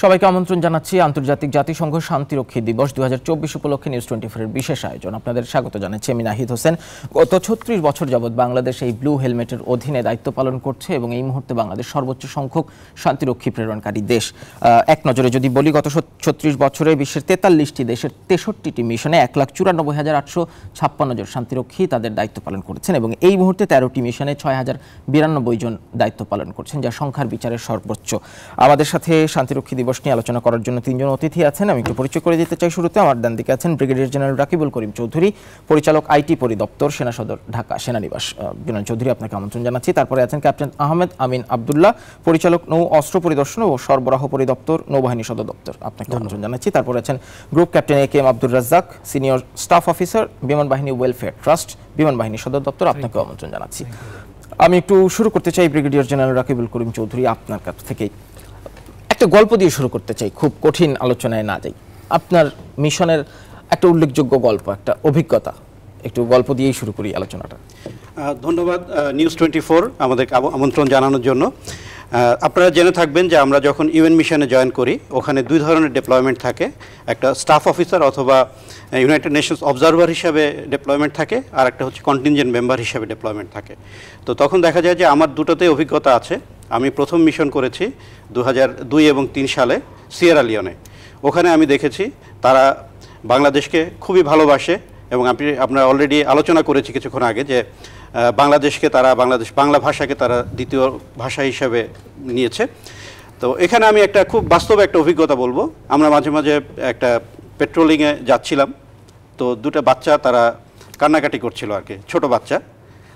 সবাইকে আমন্ত্রণ জানাচ্ছি আন্তর্জাতিক জাতিসংঘ শান্তিরক্ষী দিবস 2024 উপলক্ষে নিউজ 24 এর বিশেষ আয়োজন। আপনাদের স্বাগত জানাচ্ছি আমি নাহিদ হোসেন। গত 36 বছর যাবৎ বাংলাদেশ এই ব্লু হেলমেটের অধীনে দায়িত্ব পালন করছে এবং এই মুহূর্তে বাংলাদেশ সর্বোচ্চ সংখ্যক শান্তিরক্ষী প্রেরণকারী দেশ। এক নজরে যদি বলি, গত 36 বছরে বিশ্বের 43টি দেশের 63টি মিশনে 1,94,856 জন শান্তিরক্ষী তাদের দায়িত্ব পালন করেছেন এবং এই মুহূর্তে 13টি মিশনে 6,092 জন দায়িত্ব পালন করছেন, যা সংখ্যার বিচারে সর্বোচ্চ। আমাদের সাথে শান্তিরক্ষী দিবস নিয়ে আলোচনা করার জন্য তিনজন অতিথি আছেন। আমি একটু পরিচয় করে দিতে চাই। শুরুতে আমার ডান দিকে আছেন ব্রিগেডিয়ার জেনারেল রাকিবুল করিম চৌধুরী, পরিচালক আইটি পরিদপ্তর, সেনা সদর, ঢাকা সেনানিবাস। জেনারেল চৌধুরী, আপনাকে আমন্ত্রণ জানাচ্ছি। তারপরে আছেন ক্যাপ্টেন আহমেদ আমিন আবদুল্লাহ, পরিচালক নৌ অস্ত্র পরিদর্শন ও সরবরাহ পরিদপ্তর, নৌবাহিনী সদর দপ্তর, আপনাকে আমন্ত্রণ জানাচ্ছি। তারপরে আছেন group captain A K M Abdur Razzak, senior staff officer, বিমান বাহিনী ওয়েলফেয়ার ট্রাস্ট, বিমান বাহিনী সদর দপ্তর, আপনাকে আমন্ত্রণ জানাচ্ছি। আমি একটু শুরু করতে চাই ব্রিগেডিয়ার জেনারেল রাকিবুল করিম চৌধুরী, আপনার কাছ থেকেই একটা গল্প দিয়ে শুরু করতে চাই, খুব কঠিন আলোচনায় না যাই। আপনার মিশনের একটা উল্লেখযোগ্য গল্প, একটা অভিজ্ঞতা, একটু গল্প দিয়েই শুরু করি আলোচনাটা। ধন্যবাদ নিউজ 24 আমাদের আমন্ত্রণ জানানোর জন্য। আপনারা জেনে থাকবেন যে আমরা যখন ইউএন মিশনে জয়েন করি, ওখানে দুই ধরনের ডিপ্লয়মেন্ট থাকে। একটা স্টাফ অফিসার অথবা ইউনাইটেড নেশনস অবজারভার হিসাবে ডিপ্লয়মেন্ট থাকে, আর একটা হচ্ছে কন্টিনজেন্ট মেম্বার হিসাবে ডিপ্লয়মেন্ট থাকে। তো তখন দেখা যায় যে আমার দুটোতেই অভিজ্ঞতা আছে। আমি প্রথম মিশন করেছি 2002 এবং 3 সালে সিয়েরা লিওনে। ওখানে আমি দেখেছি তারা বাংলাদেশকে খুবই ভালোবাসে এবং আপনারা অলরেডি আলোচনা করেছি কিছুক্ষণ আগে যে বাংলাদেশকে তারা বাংলা ভাষাকে তারা দ্বিতীয় ভাষা হিসাবে নিয়েছে। তো এখানে আমি একটা খুব বাস্তব একটা অভিজ্ঞতা বলবো। আমরা মাঝে মাঝে একটা পেট্রোলিংয়ে যাচ্ছিলাম, তো দুটো বাচ্চা তারা কান্নাকাটি করছিল আর কি, ছোট বাচ্চা।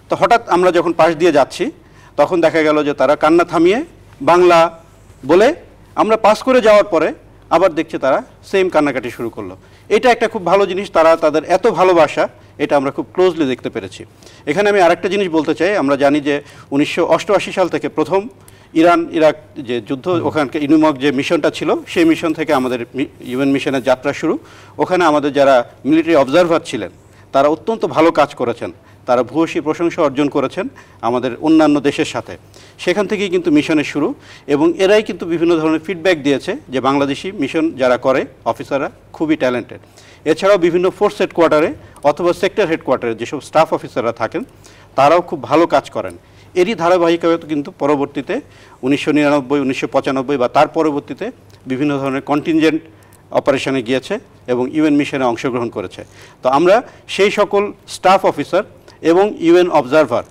তো হঠাৎ আমরা যখন পাশ দিয়ে যাচ্ছি তখন দেখা গেল যে তারা কান্না থামিয়ে বাংলা বলে, আমরা পাস করে যাওয়ার পরে আবার দেখছি তারা সেম কান্নাকাটি শুরু করলো। এটা একটা খুব ভালো জিনিস, তারা তাদের এত ভালোবাসা, এটা আমরা খুব ক্লোজলি দেখতে পেরেছি। এখানে আমি আরেকটা জিনিস বলতে চাই। আমরা জানি যে 1988 সাল থেকে প্রথম ইরান ইরাক যে যুদ্ধ, ওখানকে ইনুমক যে মিশনটা ছিল, সেই মিশন থেকে আমাদের ইউএন মিশনের যাত্রা শুরু। ওখানে আমাদের যারা মিলিটারি অবজারভার ছিলেন তারা অত্যন্ত ভালো কাজ করেছেন, তারা ভূয়সী প্রশংসা অর্জন করেছেন আমাদের অন্যান্য দেশের সাথে। সেখান থেকেই কিন্তু মিশনের শুরু এবং এরাই কিন্তু বিভিন্ন ধরনের ফিডব্যাক দিয়েছে যে বাংলাদেশি মিশন যারা করে অফিসাররা খুবই ট্যালেন্টেড। এছাড়াও বিভিন্ন ফোর্স হেডকোয়ার্টারে অথবা সেক্টর হেডকোয়ার্টারে যেসব স্টাফ অফিসাররা থাকেন তারাও খুব ভালো কাজ করেন। এরই ধারাবাহিকতা কিন্তু পরবর্তীতে 1999, 1995 বা তার পরবর্তীতে বিভিন্ন ধরনের কন্টিনজেন্ট অপারেশনে গিয়েছে এবং ইউএন মিশনে অংশগ্রহণ করেছে। তো আমরা সেই সকল স্টাফ অফিসার এবং ইউএন অবজারভার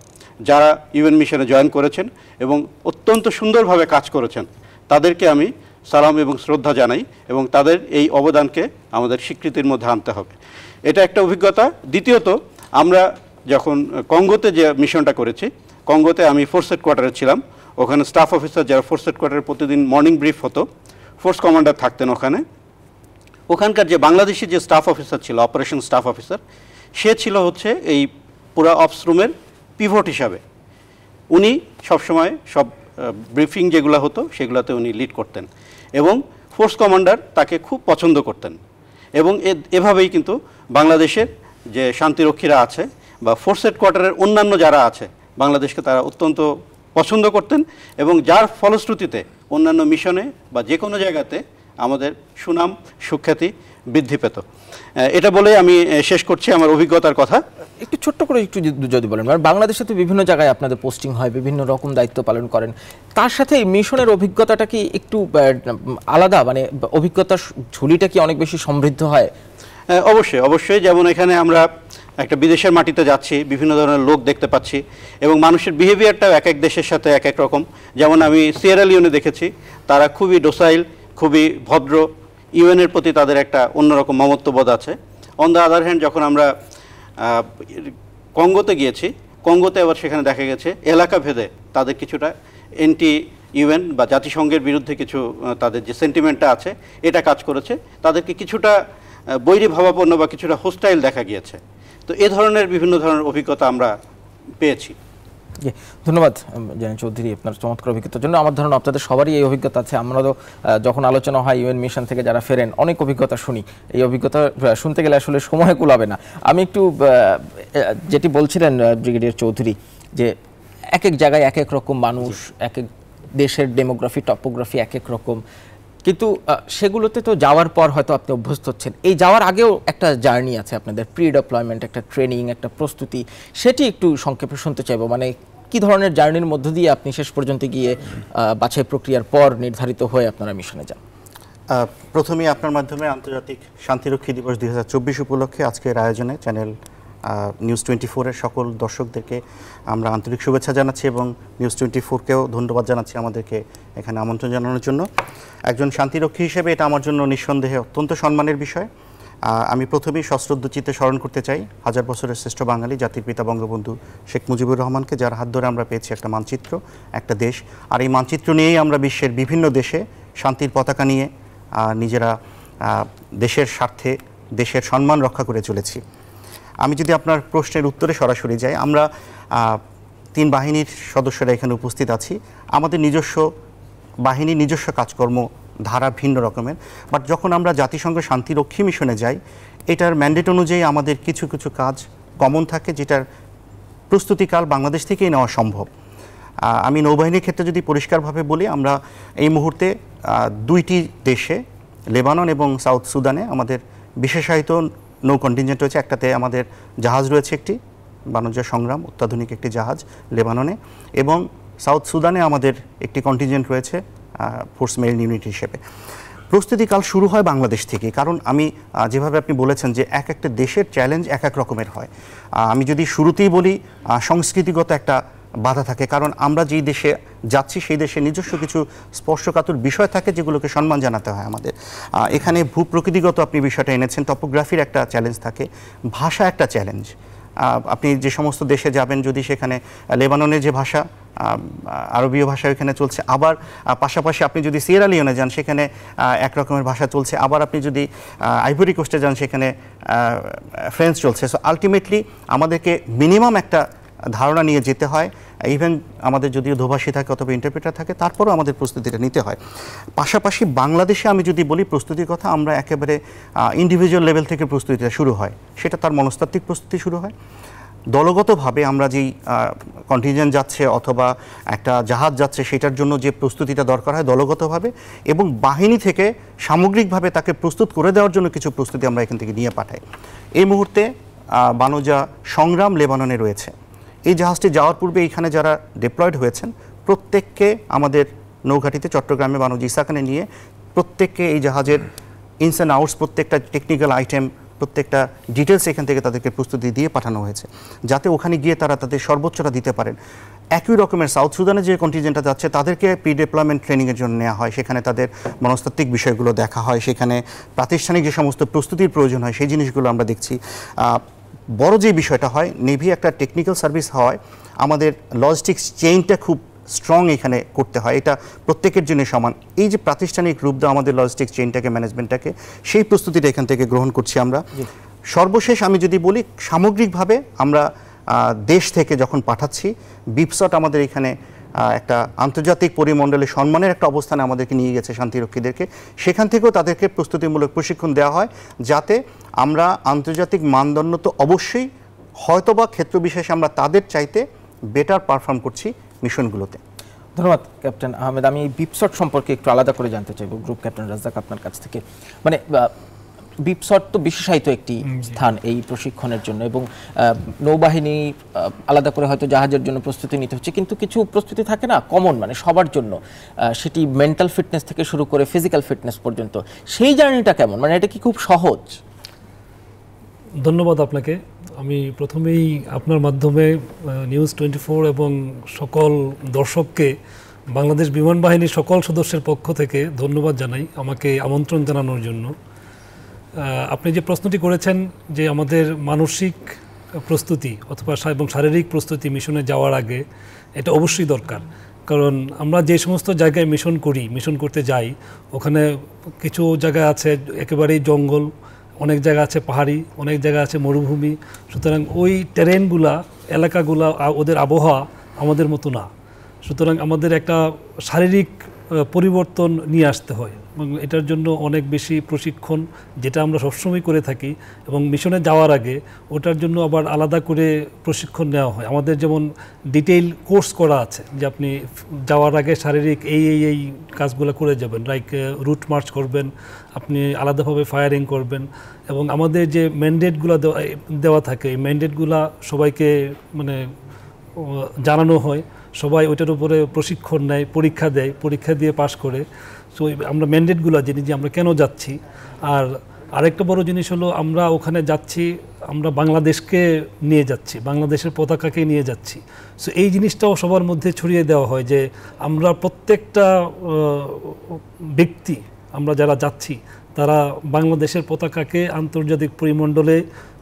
যারা ইউএন মিশনে জয়েন করেছেন এবং অত্যন্ত সুন্দরভাবে কাজ করেছেন, তাদেরকে আমি সালাম এবং শ্রদ্ধা জানাই এবং তাদের এই অবদানকে আমাদের স্বীকৃতির মধ্যে আনতে হবে। এটা একটা অভিজ্ঞতা। দ্বিতীয়ত, আমরা যখন কঙ্গোতে যে মিশনটা করেছি, কঙ্গোতে আমি ফোর্স হেডকোয়ার্টারে ছিলাম। ওখানে স্টাফ অফিসার যারা ফোর্স হেডকোয়ার্টারে প্রতিদিন মর্নিং ব্রিফ হতো, ফোর্স কমান্ডার থাকতেন ওখানে। ওখানকার যে বাংলাদেশি যে স্টাফ অফিসার ছিল, অপারেশন স্টাফ অফিসার, সে ছিল হচ্ছে এই পুরা অপস রুমের পিভট হিসাবে। উনি সবসময় সব ব্রিফিং যেগুলো হতো সেগুলোতে উনি লিড করতেন এবং ফোর্স কমান্ডার তাকে খুব পছন্দ করতেন এবং এভাবেই কিন্তু বাংলাদেশের যে শান্তিরক্ষীরা আছে বা ফোর্স হেডকোয়ার্টারের অন্যান্য যারা আছে বাংলাদেশকে তারা অত্যন্ত পছন্দ করতেন এবং যার ফলশ্রুতিতে অন্যান্য মিশনে বা যে কোনো জায়গাতে আমাদের সুনাম সুখ্যাতি বৃদ্ধি পেত। এটা বলে আমি শেষ করছি আমার অভিজ্ঞতার কথা। একটু ছোট্ট করে একটু যদি বলেন, বাংলাদেশে তো বিভিন্ন জায়গায় আপনাদের পোস্টিং হয়, বিভিন্ন রকম দায়িত্ব পালন করেন, তার সাথে মিশনের অভিজ্ঞতাটা কি একটু আলাদা? মানে অভিজ্ঞতার ঝুলিটা কি অনেক বেশি সমৃদ্ধ হয়? অবশ্যই অবশ্যই। যেমন এখানে আমরা একটা বিদেশের মাটিতে যাচ্ছি, বিভিন্ন ধরনের লোক দেখতে পাচ্ছি এবং মানুষের বিহেভিয়ারটাও এক এক দেশের সাথে এক এক রকম। যেমন আমি সিয়েরা লিওনে দেখেছি, তারা খুবই ডোসাইল, খুবই ভদ্র, ইউএনের প্রতি তাদের একটা অন্যরকম মমত্ববোধ আছে। অন দ্য আদার হ্যান্ড, যখন আমরা কঙ্গোতে গিয়েছি, কঙ্গোতে আবার সেখানে দেখা গেছে এলাকা ভেদে তাদের কিছুটা এন্টি ইউএন বা জাতিসংঘের বিরুদ্ধে কিছু তাদের যে সেন্টিমেন্টটা আছে এটা কাজ করেছে, তাদেরকে কিছুটা বৈরী ভাবাপন্ন বা কিছুটা হোস্টাইল দেখা গিয়েছে। তো এ ধরনের বিভিন্ন ধরনের অভিজ্ঞতা আমরা পেয়েছি। ধন্যবাদ জেনারেল চৌধুরী আপনার চমৎকার অভিজ্ঞতার জন্য। আমার ধারণা আপনাদের সবারই এই অভিজ্ঞতা আছে। আমরাও যখন আলোচনা হয় ইউএন মিশন থেকে যারা ফেরেন, অনেক অভিজ্ঞতা শুনি। এই অভিজ্ঞতা শুনতে গেলে আসলে সময় কুলাবে না। আমি একটু যেটি বলছিলেন ব্রিগেডিয়ার চৌধুরী, যে এক এক জায়গায় এক এক রকম মানুষ, এক এক দেশের ডেমোগ্রাফি, টপোগ্রাফি এক এক রকম, কিন্তু সেগুলোতে তো যাওয়ার পর হয়তো আপনি অভ্যস্ত হচ্ছেন, এই যাওয়ার আগেও একটা জার্নি আছে আপনাদের, প্রি ডিপ্লয়মেন্ট, একটা ট্রেনিং, একটা প্রস্তুতি, সেটি একটু সংক্ষেপে শুনতে চাইবো। মানে কি ধরনের জার্নির মধ্য দিয়ে আপনি শেষ পর্যন্ত গিয়ে বাছাই প্রক্রিয়ার পর নির্ধারিত হয়ে আপনারা মিশনে যান? প্রথমেই আপনার মাধ্যমে আন্তর্জাতিক শান্তিরক্ষী দিবস 2024 উপলক্ষে আজকের আয়োজনে চ্যানেল নিউজ 24-এর সকল দর্শকদেরকে আমরা আন্তরিক শুভেচ্ছা জানাচ্ছি এবং নিউজ 24-কেও ধন্যবাদ জানাচ্ছি আমাদেরকে এখানে আমন্ত্রণ জানানোর জন্য। একজন শান্তিরক্ষী হিসেবে এটা আমার জন্য নিঃসন্দেহে অত্যন্ত সম্মানের বিষয়। আমি প্রথমেই সশ্রদ্ধ চিত্তে স্মরণ করতে চাই হাজার বছরের শ্রেষ্ঠ বাঙালি জাতির পিতা বঙ্গবন্ধু শেখ মুজিবুর রহমানকে, যার হাত ধরে আমরা পেয়েছি একটা মানচিত্র, একটা দেশ। আর এই মানচিত্র নিয়েই আমরা বিশ্বের বিভিন্ন দেশে শান্তির পতাকা নিয়ে নিজেরা দেশের স্বার্থে দেশের সম্মান রক্ষা করে চলেছি। আমি যদি আপনার প্রশ্নের উত্তরে সরাসরি যাই, আমরা 3 বাহিনীর সদস্যরা এখানে উপস্থিত আছি। আমাদের নিজস্ব বাহিনী, নিজস্ব কাজকর্ম ধারা ভিন্ন রকমের, বাট যখন আমরা জাতিসংঘ শান্তিরক্ষী মিশনে যাই, এটার ম্যান্ডেট অনুযায়ী আমাদের কিছু কিছু কাজ কমন থাকে, যেটার প্রস্তুতিকাল বাংলাদেশ থেকেই নেওয়া সম্ভব। আমি নৌবাহিনীর ক্ষেত্রে যদি পরিষ্কারভাবে বলি, আমরা এই মুহূর্তে 2টি দেশে, লেবানন এবং সাউথ সুদানে আমাদের বিশেষায়িত নৌ কন্টিনজেন্ট রয়েছে। একটাতে আমাদের জাহাজ রয়েছে, একটি বাণিজ্য সংগ্রাম অত্যাধুনিক একটি জাহাজ লেবাননে, এবং সাউথ সুদানে আমাদের একটি কন্টিনজেন্ট রয়েছে ফোর্স মেরিন ইউনিট হিসেবে। প্রস্তুতিকাল শুরু হয় বাংলাদেশ থেকে, কারণ আমি যেভাবে আপনি বলেছেন যে এক একটা দেশের চ্যালেঞ্জ এক এক রকমের হয়। আমি যদি শুরুতেই বলি, সংস্কৃতিগত একটা বাধা থাকে, কারণ আমরা যেই দেশে যাচ্ছি সেই দেশে নিজস্ব কিছু স্পর্শকাতর বিষয় থাকে যেগুলোকে সম্মান জানাতে হয় আমাদের। এখানে ভূপ্রকৃতিগত আপনি বিষয়টা এনেছেন, টপোগ্রাফির একটা চ্যালেঞ্জ থাকে, ভাষা একটা চ্যালেঞ্জ। আপনি যে সমস্ত দেশে যাবেন, যদি সেখানে লেবাননের যে ভাষা, আরবীয় ভাষা এখানে চলছে, আবার পাশাপাশি আপনি যদি সিয়েরা লিওনে যান সেখানে এক রকমের ভাষা চলছে, আবার আপনি যদি আইভরি কোস্টে যান সেখানে ফ্রেঞ্চ চলছে। সো আলটিমেটলি আমাদেরকে মিনিমাম একটা ধারণা নিয়ে যেতে হয়। ইভেন আমাদের যদিও দোভাষী থাকে অথবা ইন্টারপ্রেটার থাকে, তারপরেও আমাদের প্রস্তুতিটা নিতে হয়। পাশাপাশি বাংলাদেশে আমি যদি বলি প্রস্তুতির কথা, আমরা একেবারে ইন্ডিভিজুয়াল লেভেল থেকে প্রস্তুতিটা শুরু হয়। সেটা তার মনস্তাত্ত্বিক প্রস্তুতি শুরু হয়। দলগতভাবে আমরা যেই কন্টিনজেন্ট যাচ্ছে অথবা একটা জাহাজ যাচ্ছে, সেটার জন্য যে প্রস্তুতিটা দরকার হয় দলগতভাবে, এবং বাহিনী থেকে সামগ্রিকভাবে তাকে প্রস্তুত করে দেওয়ার জন্য কিছু প্রস্তুতি আমরা এখান থেকে নিয়ে পাঠাই। এই মুহূর্তে বানজা সংগ্রাম লেবাননে রয়েছে। এই জাহাজটি যাওয়ার পূর্বে এখানে যারা ডিপ্লয়েড হয়েছেন প্রত্যেককে আমাদের নৌঘাটিতে চট্টগ্রামে বানজি ইসাখানে নিয়ে প্রত্যেককে এই জাহাজের ইনস অ্যান্ড আউটস, প্রত্যেকটা টেকনিক্যাল আইটেম, প্রত্যেকটা ডিটেলস এখান থেকে তাদেরকে প্রস্তুতি দিয়ে পাঠানো হয়েছে, যাতে ওখানে গিয়ে তারা তাদের সর্বোচ্চটা দিতে পারেন। একই রকমের সাউথ সুদানে যে কন্টিনজেন্টটা যাচ্ছে তাদেরকে প্রি ডিপ্লয়মেন্ট ট্রেনিংয়ের জন্য নেওয়া হয়, সেখানে তাদের মনস্তাত্ত্বিক বিষয়গুলো দেখা হয়, সেখানে প্রাতিষ্ঠানিক যে সমস্ত প্রস্তুতির প্রয়োজন হয় সেই জিনিসগুলো আমরা দেখছি। বড় যে বিষয়টা হয়, নেভি একটা টেকনিক্যাল সার্ভিস হয়, আমাদের লজিস্টিক্স চেইনটা খুব স্ট্রং এখানে করতে হয়, এটা প্রত্যেকের জন্য সমান। এই যে প্রাতিষ্ঠানিক রূপ দেওয়া আমাদের লজিস্টিক্স চেইনটাকে, ম্যানেজমেন্টটাকে, সেই প্রস্তুতিটা এখান থেকে গ্রহণ করছি আমরা। সর্বশেষ আমি যদি বলি, সামগ্রিকভাবে আমরা দেশ থেকে যখন পাঠাচ্ছি, বিপসট আমাদের এখানে একটা আন্তর্জাতিক পরিমণ্ডলে সম্মানের একটা অবস্থানে আমাদেরকে নিয়ে গেছে শান্তিরক্ষীদেরকে। সেখান থেকেও তাদেরকে প্রস্তুতিমূলক প্রশিক্ষণ দেওয়া হয়, যাতে আমরা আন্তর্জাতিক মানদণ্ড তো অবশ্যই, হয়তোবা ক্ষেত্র বিশেষে আমরা তাদের চাইতে বেটার পারফর্ম করছি মিশনগুলোতে। ধন্যবাদ ক্যাপ্টেন আহমেদ। আমি এই বিপসট সম্পর্কে একটু আলাদা করে জানতে চাইব গ্রুপ ক্যাপ্টেন রাজ্জাক আপনার কাছ থেকে। মানে বিপসট তো বিশেষায়িত একটি স্থান এই প্রশিক্ষণের জন্য, এবং নৌবাহিনী আলাদা করে হয়তো জাহাজের জন্য প্রস্তুতি নিতে হচ্ছে, কিন্তু কিছু প্রস্তুতি থাকে না কমন, মানে সবার জন্য, সেটি মেন্টাল ফিটনেস থেকে শুরু করে ফিজিক্যাল ফিটনেস পর্যন্ত। সেই জার্নিটা কেমন, মানে এটা কি খুব সহজ? ধন্যবাদ আপনাকে। আমি প্রথমেই আপনার মাধ্যমে নিউজ 24 এবং সকল দর্শককে বাংলাদেশ বিমান বাহিনীর সকল সদস্যের পক্ষ থেকে ধন্যবাদ জানাই আমাকে আমন্ত্রণ জানানোর জন্য। আপনি যে প্রশ্নটি করেছেন যে আমাদের মানসিক প্রস্তুতি অথবা এবং শারীরিক প্রস্তুতি মিশনে যাওয়ার আগে, এটা অবশ্যই দরকার। কারণ আমরা যে সমস্ত জায়গায় মিশন করতে যাই, ওখানে কিছু জায়গা আছে একেবারেই জঙ্গল, অনেক জায়গা আছে পাহাড়ি, অনেক জায়গা আছে মরুভূমি। সুতরাং ওই টেরেনগুলা, এলাকাগুলা, ওদের আবহাওয়া আমাদের মতো না। সুতরাং আমাদের একটা শারীরিক পরিবর্তন নিয়ে আসতে হয়। এবং এটার জন্য অনেক বেশি প্রশিক্ষণ, যেটা আমরা সবসময় করে থাকি, এবং মিশনে যাওয়ার আগে ওটার জন্য আবার আলাদা করে প্রশিক্ষণ নেওয়া হয়। আমাদের যেমন ডিটেইল কোর্স করা আছে যে আপনি যাওয়ার আগে শারীরিক এই কাজগুলো করে যাবেন, লাইক রুট মার্চ করবেন, আপনি আলাদাভাবে ফায়ারিং করবেন, এবং আমাদের যে ম্যান্ডেটগুলো দেওয়া থাকে এই ম্যান্ডেটগুলো সবাইকে মানে জানানো হয়, সবাই ওইটার উপরে প্রশিক্ষণ নেয়, পরীক্ষা দেয়, পরীক্ষা দিয়ে পাশ করে। সো আমরা ম্যান্ডেটগুলো জানি যে আমরা কেন যাচ্ছি। আর আরেকটা বড় জিনিস হলো আমরা ওখানে যাচ্ছি, আমরা বাংলাদেশকে নিয়ে যাচ্ছি, বাংলাদেশের পতাকাকে নিয়ে যাচ্ছি। সো এই জিনিসটাও সবার মধ্যে ছড়িয়ে দেওয়া হয় যে আমরা প্রত্যেকটা ব্যক্তি, আমরা যারা যাচ্ছি তারা বাংলাদেশের পতাকাকে আন্তর্জাতিক পরিমণ্ডলে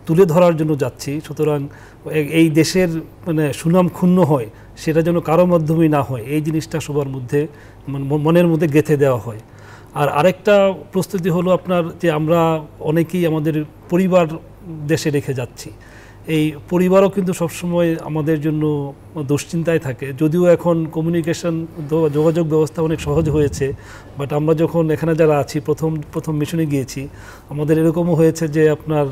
তুলে ধরার জন্য যাচ্ছি। সুতরাং এই দেশের মানে সুনাম ক্ষুণ্ণ হয় সেটা যেন কারো মাধ্যমেই না হয়, এই জিনিসটা সবার মধ্যে মনের মধ্যে গেঁথে দেওয়া হয়। আর আরেকটা প্রস্তুতি হলো আপনার যে আমরা অনেকেই আমাদের পরিবার দেশে রেখে যাচ্ছি। এই পরিবারও কিন্তু সবসময় আমাদের জন্য দুশ্চিন্তায় থাকে, যদিও এখন কমিউনিকেশন যোগাযোগ ব্যবস্থা অনেক সহজ হয়েছে, বাট আমরা যখন এখানে যারা আছি প্রথম মিশনে গিয়েছি, আমাদের এরকমও হয়েছে যে আপনার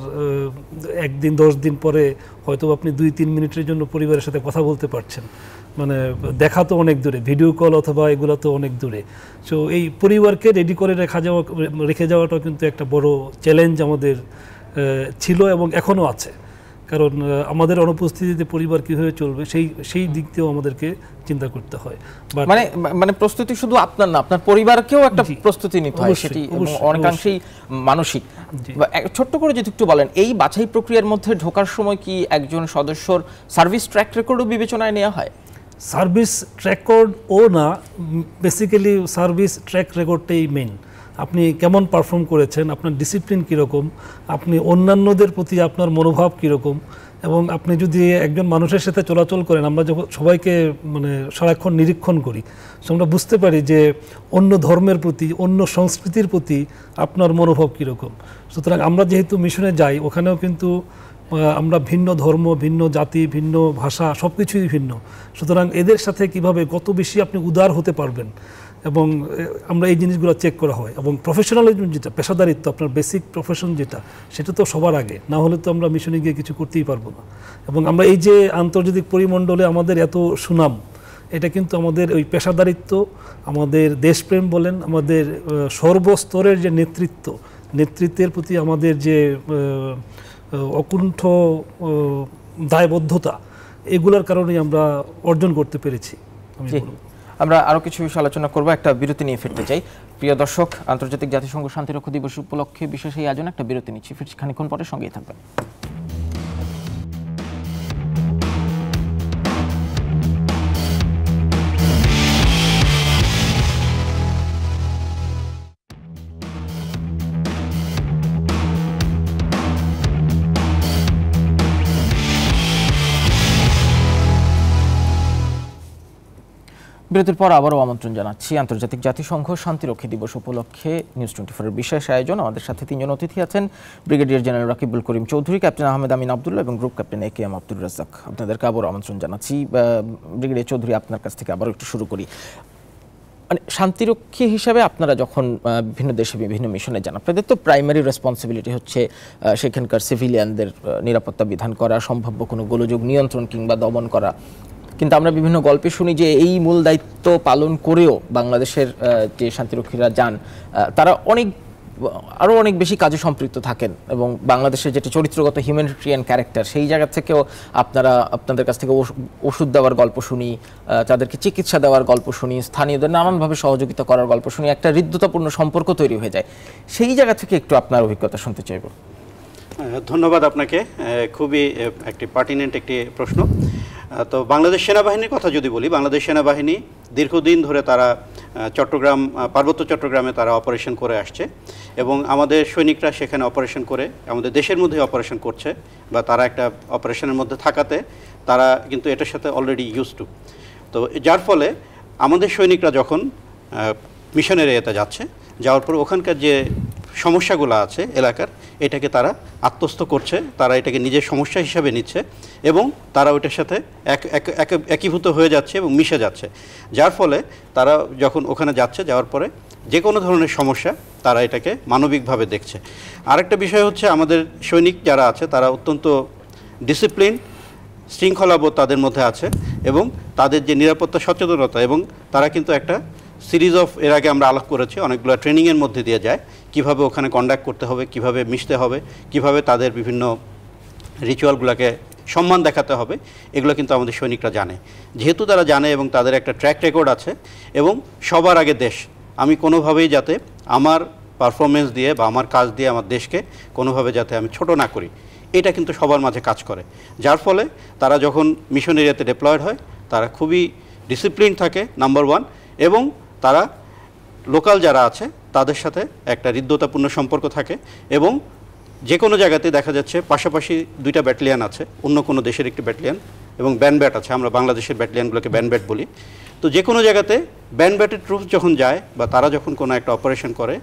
একদিন 10 দিন পরে হয়তো আপনি 2-3 মিনিটের জন্য পরিবারের সাথে কথা বলতে পারছেন, মানে দেখা তো অনেক দূরে, ভিডিও কল অথবা এগুলো তো অনেক দূরে। সো এই পরিবারকে রেডি করে রেখে যাওয়াটা কিন্তু একটা বড় চ্যালেঞ্জ আমাদের ছিল এবং এখনও আছে, কারণ আমাদের অনুপস্থিতিতে পরিবার কীভাবে চলবে সেই দিক দিয়েও আমাদেরকে চিন্তা করতে হয়। মানে প্রস্তুতি শুধু আপনার না, আপনার পরিবারকেও একটা প্রস্তুতি নিতে হয়, সেটি অনেকাংশেই মানসিক। ছোট্ট করে যদি একটু বলেন, এই বাছাই প্রক্রিয়ার মধ্যে ঢোকার সময় কি একজন সদস্যর সার্ভিস ট্র্যাক রেকর্ডও বিবেচনায় নেওয়া হয়? সার্ভিস ট্র্যাক ও না, বেসিক্যালি সার্ভিস ট্র্যাক রেকর্ডটাই মেইন। আপনি কেমন পারফর্ম করেছেন, আপনার ডিসিপ্লিন কীরকম, আপনি অন্যান্যদের প্রতি আপনার মনোভাব কীরকম, এবং আপনি যদি একজন মানুষের সাথে চলাচল করেন, আমরা যখন সবাইকে মানে সারাক্ষণ নিরীক্ষণ করি, সো আমরা বুঝতে পারি যে অন্য ধর্মের প্রতি, অন্য সংস্কৃতির প্রতি আপনার মনোভাব কীরকম। সুতরাং আমরা যেহেতু মিশনে যাই, ওখানেও কিন্তু আমরা ভিন্ন ধর্ম, ভিন্ন জাতি, ভিন্ন ভাষা, সব কিছুই ভিন্ন। সুতরাং এদের সাথে কিভাবে কত বেশি আপনি উদার হতে পারবেন, এবং আমরা এই জিনিসগুলো চেক করা হয়। এবং প্রফেশনালিজম যেটা, পেশাদারিত্ব, আপনার বেসিক প্রফেশন যেটা, সেটা তো সবার আগে, না হলে তো আমরা মিশনে গিয়ে কিছু করতেই পারবো না। এবং আমরা এই যে আন্তর্জাতিক পরিমণ্ডলে আমাদের এত সুনাম, এটা কিন্তু আমাদের ওই পেশাদারিত্ব, আমাদের দেশপ্রেম বলেন, আমাদের সর্বস্তরের যে নেতৃত্বের প্রতি আমাদের যে অকুণ্ঠ দায়বদ্ধতা, এগুলোর কারণেই আমরা অর্জন করতে পেরেছি। আমরা আরও কিছু বিষয় আলোচনা করবো, একটা বিরতি নিয়ে ফিরতে চাই। প্রিয় দর্শক, আন্তর্জাতিক জাতিসংঘ শান্তিরক্ষা দিবস উপলক্ষে বিশেষ এই আয়োজনে একটা বিরতি নিচ্ছি, ফিরছি খানিকক্ষণ পরে, সঙ্গেই থাকবেন। বিরতির পর আবারও আমন্ত্রণ জানাচ্ছি আন্তর্জাতিক জাতিসংঘ শান্তিরক্ষী দিবস উপলক্ষে নিউজ 24-এর বিশেষ আয়োজন। আমাদের সাথে 3 জন অতিথি আছেন, brigadier general Rakibul Karim Chowdhury, captain Ahmed Amin Abdullah এবং group captain AKM Abdur Razzaq. আপনাদেরকে আবারও আমন্ত্রণ জানাচ্ছি। ব্রিগেডিয়ার চৌধুরী, আপনার কাছ থেকে আবারও একটু শুরু করি। মানে শান্তিরক্ষী হিসাবে আপনারা যখন বিভিন্ন দেশে বিভিন্ন মিশনে যান, আপনাদের তো প্রাইমারি রেসপন্সিবিলিটি হচ্ছে সেখানকার সিভিলিয়ানদের নিরাপত্তা বিধান করা, সম্ভাব্য কোনো গোলযোগ নিয়ন্ত্রণ কিংবা দমন করা। কিন্তু আমরা বিভিন্ন গল্পে শুনি যে এই মূল দায়িত্ব পালন করেও বাংলাদেশের যে শান্তিরক্ষীরা যান, তারা আরও অনেক বেশি কাজে সম্পৃক্ত থাকেন, এবং বাংলাদেশের যেটা চরিত্রগত হিউম্যানিটেরিয়ান ক্যারেক্টার, সেই জায়গা থেকেও আপনাদের কাছ থেকে ওষুধ দেওয়ার গল্প শুনি, তাদেরকে চিকিৎসা দেওয়ার গল্প শুনি, স্থানীয়দের নানানভাবে সহযোগিতা করার গল্প শুনি, একটা হৃদ্যতাপূর্ণ সম্পর্ক তৈরি হয়ে যায়। সেই জায়গা থেকে একটু আপনার অভিজ্ঞতা শুনতে চাইব। ধন্যবাদ আপনাকে, খুবই একটি পার্টিনেন্ট একটি প্রশ্ন। তো বাংলাদেশ সেনাবাহিনীর কথা যদি বলি, বাংলাদেশ সেনাবাহিনী দীর্ঘদিন ধরে তারা পার্বত্য চট্টগ্রামে তারা অপারেশন করে আসছে, এবং আমাদের সৈনিকরা সেখানে অপারেশন করে আমাদের দেশের মধ্যে অপারেশন করছে, বা তারা একটা অপারেশনের মধ্যে থাকাতে তারা কিন্তু এটার সাথে অলরেডি ইউজ টু। তো যার ফলে আমাদের সৈনিকরা যখন মিশনের এতে যাওয়ার পর ওখানকার যে সমস্যাগুলো আছে এলাকার, এটাকে তারা আত্মস্থ করছে, তারা এটাকে নিজের সমস্যা হিসাবে নিচ্ছে, এবং তারা ওইটার সাথে একীভূত হয়ে যাচ্ছে এবং মিশে যাচ্ছে। যার ফলে তারা যখন ওখানে যাওয়ার পরে যে কোনো ধরনের সমস্যা তারা এটাকে মানবিকভাবে দেখছে। আরেকটা বিষয় হচ্ছে আমাদের সৈনিক যারা আছে তারা অত্যন্ত ডিসিপ্লিন, শৃঙ্খলাবোধ তাদের মধ্যে আছে এবং তাদের যে নিরাপত্তা সচেতনতা, এবং তারা কিন্তু একটা সিরিজ অফ, এর আগে আমরা আলাপ করেছি, অনেকগুলো ট্রেনিংয়ের মধ্যে দিয়ে যায় কিভাবে ওখানে কন্ডাক্ট করতে হবে, কিভাবে মিশতে হবে, কিভাবে তাদের বিভিন্ন রিচুয়ালগুলোকে সম্মান দেখাতে হবে, এগুলো কিন্তু আমাদের সৈনিকরা জানে। যেহেতু তারা জানে এবং তাদের একটা ট্র্যাক রেকর্ড আছে, এবং সবার আগে দেশ, আমি কোনোভাবেই যাতে আমার পারফরমেন্স দিয়ে বা আমার কাজ দিয়ে আমার দেশকে কোনোভাবে যাতে আমি ছোট না করি, এটা কিন্তু সবার মাঝে কাজ করে। যার ফলে তারা যখন মিশন এরিয়াতে ডিপ্লয়েড হয় তারা খুবই ডিসিপ্লিন থাকে, নাম্বার ওয়ান, এবং তারা লোকাল যারা আছে তাদের সাথে একটা হৃদ্যতাপূর্ণ সম্পর্ক থাকে। এবং যে কোনো জায়গাতে দেখা যাচ্ছে পাশাপাশি দুইটা ব্যাটালিয়ান আছে, অন্য কোনো দেশের একটি ব্যাটালিয়ান এবং ব্যান্ড ব্যাট আছে, আমরা বাংলাদেশের ব্যাটালিয়ানগুলোকে ব্যান্ড ব্যাট বলি। তো যে কোনো জায়গাতে ব্যান্ড ব্যাটের ট্রুপস যখন যায় বা তারা যখন কোনো একটা অপারেশন করে,